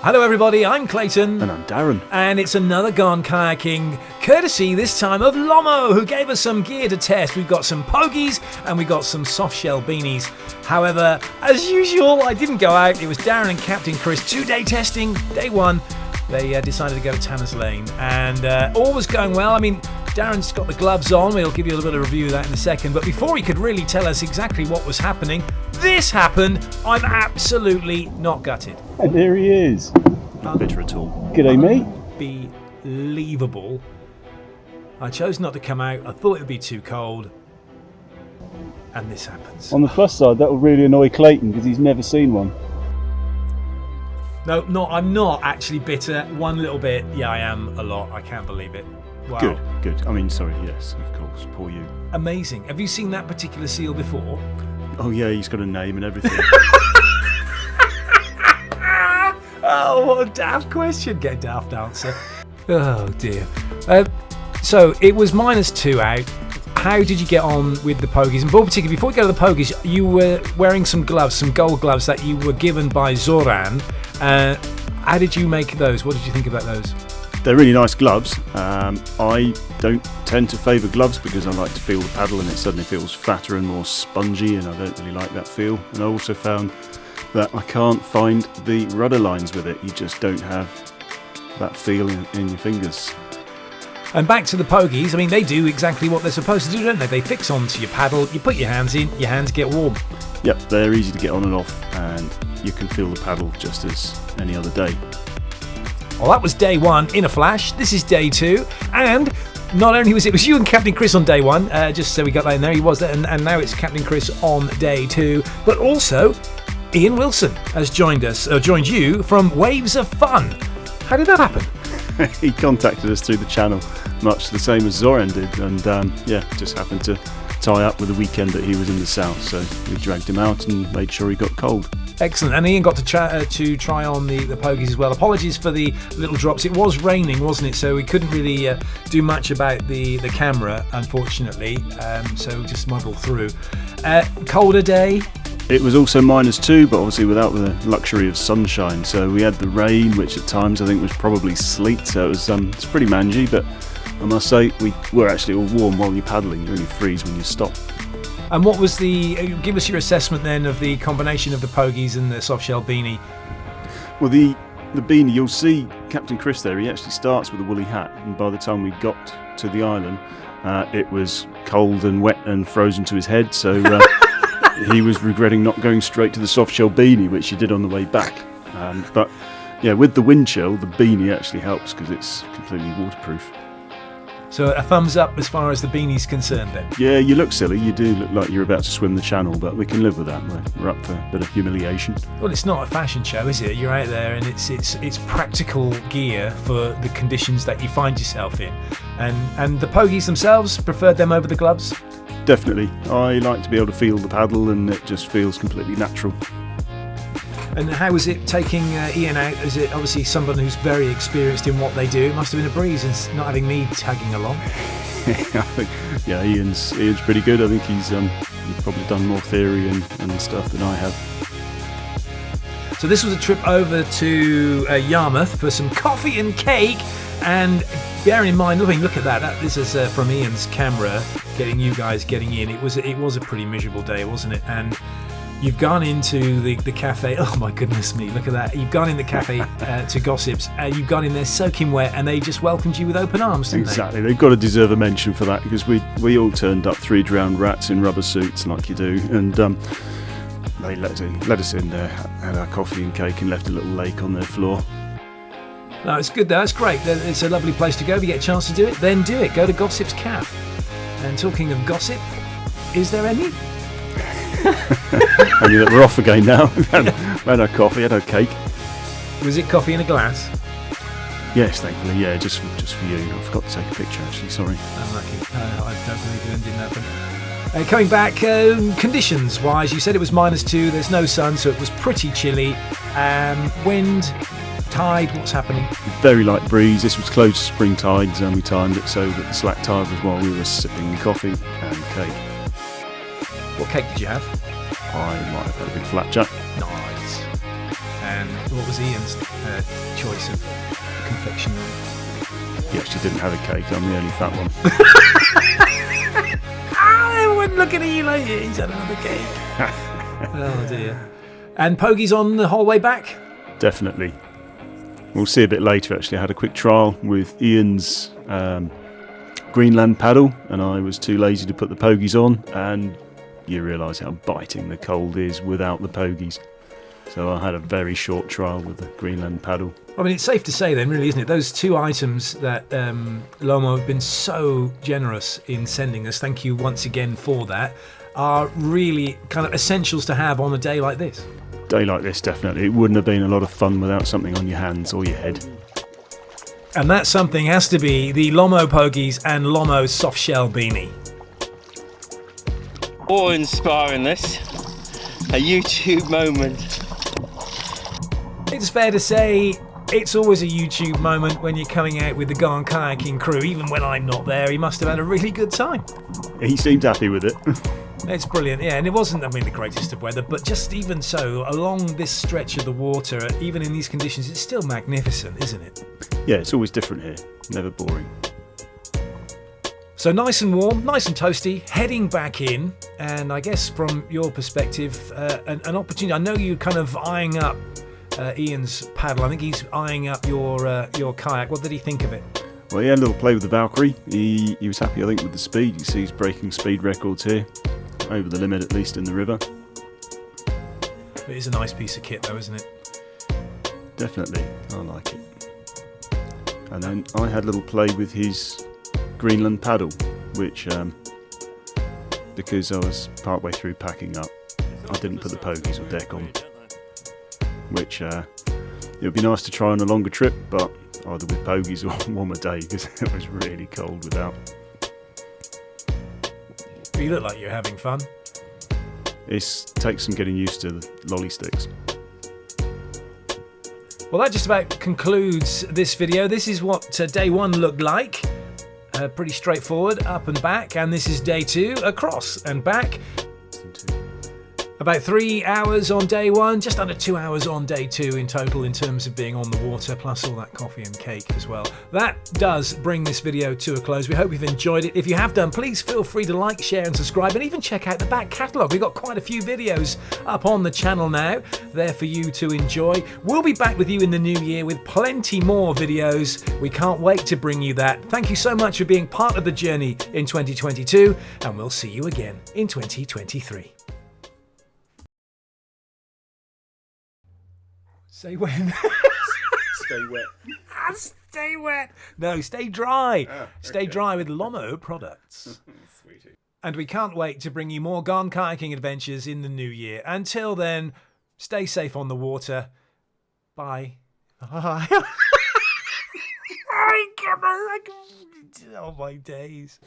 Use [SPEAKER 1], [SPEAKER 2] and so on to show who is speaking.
[SPEAKER 1] Hello everybody, I'm Clayton.
[SPEAKER 2] And I'm Darren.
[SPEAKER 1] And it's another Gone Kayaking, courtesy this time of Lomo, who gave us some gear to test. We've got some Pogies and we've got some soft shell beanies. However, as usual, I didn't go out. It was Darren and Captain Chris, 2-day testing. Day one, they decided to go to Tanner's Lane. And all was going well. I mean, Darren's got the gloves on. We'll give you a little bit of review of that in a second. But before he could really tell us exactly what was happening, this happened. I'm absolutely not gutted.
[SPEAKER 2] And there he is. Not bitter at all. G'day, mate.
[SPEAKER 1] Unbelievable. I chose not to come out. I thought it would be too cold. And this happens.
[SPEAKER 2] On the plus side, that will really annoy Clayton because he's never seen one.
[SPEAKER 1] No, I'm not actually bitter. One little bit. Yeah, I am a lot. I can't believe it. Wow.
[SPEAKER 2] Good. I mean, sorry, yes, of course. Poor you.
[SPEAKER 1] Amazing. Have you seen that particular seal before?
[SPEAKER 2] Oh, yeah, he's got a name and everything.
[SPEAKER 1] Oh, what a daft question. Get a daft answer. Oh, dear. So, it was -2 out. How did you get on with the Pogies? And more particularly, before we go to the Pogies, you were wearing some gloves, some gold gloves that you were given by Zoran. How did you make those? What did you think about those?
[SPEAKER 2] They're really nice gloves. I don't tend to favour gloves because I like to feel the paddle and it suddenly feels fatter and more spongy, and I don't really like that feel. And I also found that I can't find the rudder lines with it. You just don't have that feel in your fingers.
[SPEAKER 1] And back to the Pogies, I mean, they do exactly what they're supposed to do, don't they? They fix onto your paddle, you put your hands in, your hands get warm.
[SPEAKER 2] Yep, they're easy to get on and off, and you can feel the paddle just as any other day.
[SPEAKER 1] Well, that was day one in a flash. This is day two, and not only was it you and Captain Chris on day one, just so we got that in there, he was there, and now it's Captain Chris on day two, but also Ian Wilson has joined you from Waves of Fun. How did that happen?
[SPEAKER 2] He contacted us through the channel, much the same as Zoran did, and just happened to tie up with the weekend that he was in the south, so we dragged him out and made sure he got cold.
[SPEAKER 1] Excellent. And Ian got to try on the Pogies as well. Apologies for the little drops. It was raining, wasn't it? So we couldn't really do much about the camera, unfortunately. So just muddled through. Colder day.
[SPEAKER 2] It was also -2, but obviously without the luxury of sunshine. So we had the rain, which at times I think was probably sleet. So it was it's pretty mangy, but I must say we were actually all warm while you're paddling. You only freeze when you stop.
[SPEAKER 1] And what was give us your assessment then of the combination of the Pogies and the soft shell beanie?
[SPEAKER 2] Well, the beanie, you'll see Captain Chris there, he actually starts with a woolly hat, and by the time we got to the island, it was cold and wet and frozen to his head, so he was regretting not going straight to the soft shell beanie, which he did on the way back. But yeah, with the wind chill, the beanie actually helps because it's completely waterproof.
[SPEAKER 1] So a thumbs up as far as the beanie's concerned then?
[SPEAKER 2] Yeah, you look silly. You do look like you're about to swim the channel, but we can live with that. We're up for a bit of humiliation.
[SPEAKER 1] Well, it's not a fashion show, is it? You're out there and it's practical gear for the conditions that you find yourself in. And the Pogies themselves, preferred them over the gloves?
[SPEAKER 2] Definitely. I like to be able to feel the paddle and it just feels completely natural.
[SPEAKER 1] And how was it taking Ian out? Is it obviously someone who's very experienced in what they do? It must have been a breeze and not having me tagging along.
[SPEAKER 2] I think, yeah, Ian's pretty good. I think he's probably done more theory and stuff than I have.
[SPEAKER 1] So this was a trip over to Yarmouth for some coffee and cake. And bearing in mind, look at that. This is from Ian's camera, getting you guys getting in. It was a pretty miserable day, wasn't it? And you've gone into the cafe. Oh my goodness me, look at that. You've gone in the cafe to Gossips. You've gone in there soaking wet and they just welcomed you with open arms, didn't
[SPEAKER 2] Exactly. They've got to deserve a mention for that because we all turned up 3 drowned rats in rubber suits like you do, and they let us in there, had our coffee and cake and left a little lake on their floor.
[SPEAKER 1] No, it's good though. It's great. It's a lovely place to go. If you get a chance to do it, then do it. Go to Gossip's Cafe. And talking of gossip, is there any?
[SPEAKER 2] Only that we're off again now. We've had our coffee, had our cake.
[SPEAKER 1] Was it coffee in a glass?
[SPEAKER 2] Yes, thankfully, yeah, just for you. I forgot to take a picture actually, sorry.
[SPEAKER 1] Unlucky. I don't believe it didn't happen. Coming back, conditions wise, you said it was -2, there's no sun, so it was pretty chilly. Wind, tide, what's happening?
[SPEAKER 2] Very light breeze. This was close to spring tides, and we timed it so that the slack tide was while we were sipping coffee and cake.
[SPEAKER 1] What cake did you have?
[SPEAKER 2] I might have had a big flapjack.
[SPEAKER 1] Nice. And what was Ian's choice of confectionery?
[SPEAKER 2] He actually didn't have a cake. I'm the only fat one.
[SPEAKER 1] I wouldn't look at you like he's had another cake. Oh dear. And Pogies on the whole way back?
[SPEAKER 2] Definitely. We'll see a bit later, actually. I had a quick trial with Ian's Greenland paddle, and I was too lazy to put the Pogies on, and you realise how biting the cold is without the Pogies. So I had a very short trial with the Greenland paddle.
[SPEAKER 1] I mean, it's safe to say then, really, isn't it? Those two items that Lomo have been so generous in sending us, thank you once again for that, are really kind of essentials to have on a day like this.
[SPEAKER 2] Day like this, definitely. It wouldn't have been a lot of fun without something on your hands or your head.
[SPEAKER 1] And that something has to be the Lomo Pogies and Lomo soft shell beanie.
[SPEAKER 3] Awe-inspiring, this. A YouTube moment.
[SPEAKER 1] It's fair to say it's always a YouTube moment when you're coming out with the Gone Kayaking crew. Even when I'm not there, he must have had a really good time.
[SPEAKER 2] He seemed happy with it.
[SPEAKER 1] It's brilliant, yeah, and it wasn't, the greatest of weather, but just even so, along this stretch of the water, even in these conditions, it's still magnificent, isn't it?
[SPEAKER 2] Yeah, it's always different here. Never boring.
[SPEAKER 1] So nice and warm, nice and toasty, heading back in, and I guess from your perspective, an opportunity. I know you're kind of eyeing up Ian's paddle. I think he's eyeing up your kayak. What did he think of it?
[SPEAKER 2] Well, he had a little play with the Valkyrie. He was happy, I think, with the speed. You see he's breaking speed records here. Over the limit, at least in the river.
[SPEAKER 1] It is a nice piece of kit though, isn't it?
[SPEAKER 2] Definitely, I like it. And then I had a little play with his Greenland paddle, which, because I was partway through packing up, I didn't put the Pogies or deck on. Which, it would be nice to try on a longer trip, but either with Pogies or warmer day, because it was really cold without.
[SPEAKER 1] You look like you're having fun.
[SPEAKER 2] It takes some getting used to the lolly sticks.
[SPEAKER 1] Well, that just about concludes this video. This is what day one looked like. Pretty straightforward, up and back. And this is day two, across and back. About 3 hours on day one, just under 2 hours on day two in total in terms of being on the water, plus all that coffee and cake as well. That does bring this video to a close. We hope you've enjoyed it. If you have done, please feel free to like, share and subscribe, and even check out the back catalogue. We've got quite a few videos up on the channel now, there for you to enjoy. We'll be back with you in the new year with plenty more videos. We can't wait to bring you that. Thank you so much for being part of the journey in 2022, and we'll see you again in 2023. Stay wet.
[SPEAKER 2] Stay wet.
[SPEAKER 1] Stay wet. No, stay dry. Stay dry with Lomo products.
[SPEAKER 2] Sweetie.
[SPEAKER 1] And we can't wait to bring you more Gone Kayaking adventures in the new year. Until then, stay safe on the water. Bye. Bye. Oh my days.